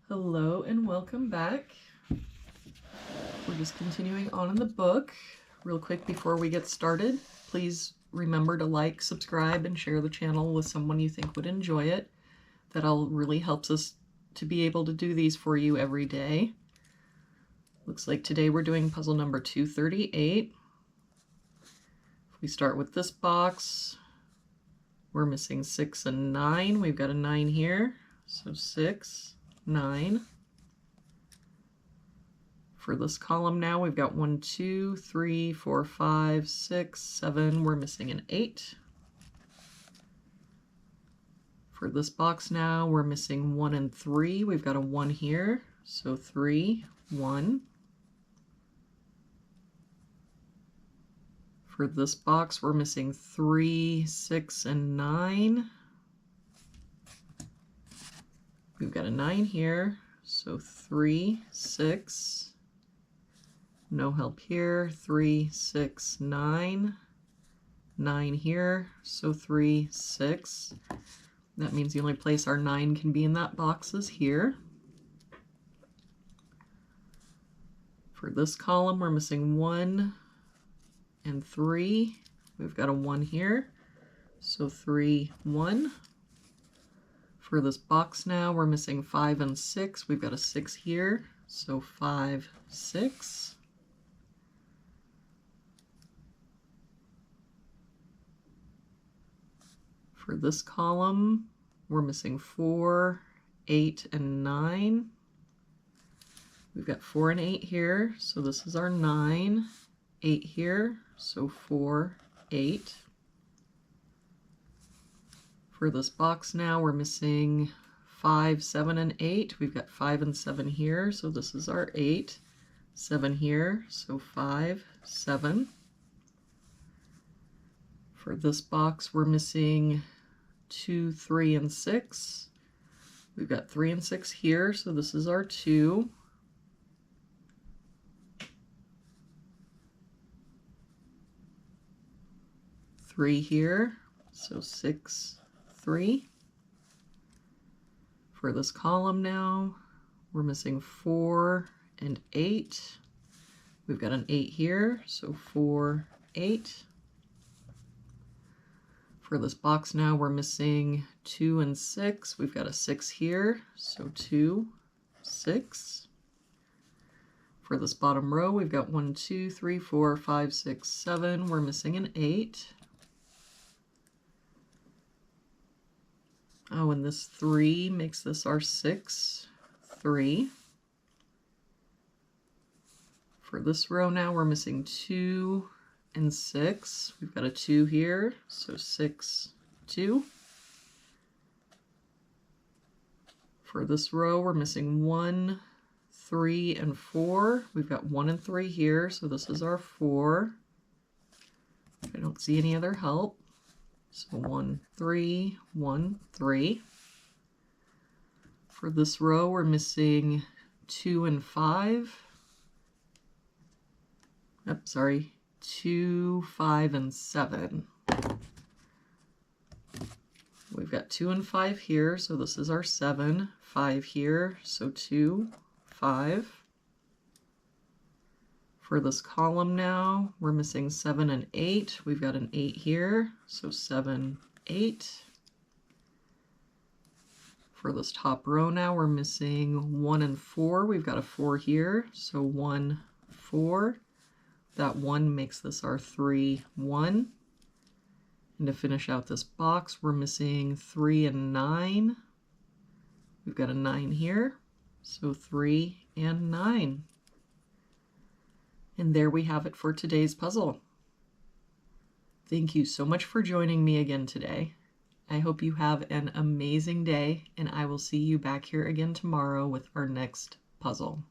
Hello and welcome back. We're just continuing on in the book. Real quick before we get started, please remember to like, subscribe, and share the channel with someone you think would enjoy it. That all really helps us to be able to do these for you every day. Looks like today we're doing puzzle number 238. If we start with this box, we're missing 6 and 9. We've got a 9 here, so 6, 9. For this column now, we've got 1, 2, 3, 4, 5, 6, 7. We're missing an 8. For this box now, we're missing 1 and 3. We've got a 1 here, so 3, 1. For this box, we're missing 3, 6, and 9. We've got a 9 here, so 3, 6. No help here, 3, 6, 9. 9 here, so 3, 6. That means the only place our 9 can be in that box is here. For this column, we're missing 1 and 3. We've got a 1 here, so 3, 1. For this box now, we're missing 5 and 6. We've got a 6 here, so 5, 6. For this column, we're missing 4, 8, and 9. We've got 4 and 8 here, so this is our 9. 8 here, so 4, 8. For this box now, we're missing 5, 7, and 8. We've got 5 and 7 here, so this is our 8. 7 here, so 5, 7. For this box, we're missing 2, 3, and 6. We've got 3 and 6 here, so this is our 2. Three here, so 6, 3. For this column now, we're missing 4 and 8. We've got an 8 here, so 4, 8. For this box now, we're missing 2 and 6. We've got a 6 here, so 2, 6. For this bottom row, we've got 1, 2, 3, 4, 5, 6, 7. We're missing an 8. Oh, and this 3 makes this our 6, 3. For this row now, we're missing 2 and 6. We've got a 2 here, so 6, 2. For this row, we're missing 1, 3, and 4. We've got 1 and 3 here, so this is our 4. I don't see any other help. So 1, 3, 1, 3. For this row, we're missing 2 and 5. Oh, sorry, 2, 5, and 7. We've got 2 and 5 here, so this is our 7. 5 here, so 2, 5. For this column now, we're missing 7 and 8. We've got an 8 here, so 7, 8. For this top row now, we're missing 1 and 4. We've got a 4 here, so 1, 4. That 1 makes this our 3, 1. And to finish out this box, we're missing 3 and 9. We've got a 9 here, so 3 and 9. And there we have it for today's puzzle. Thank you so much for joining me again today. I hope you have an amazing day, and I will see you back here again tomorrow with our next puzzle.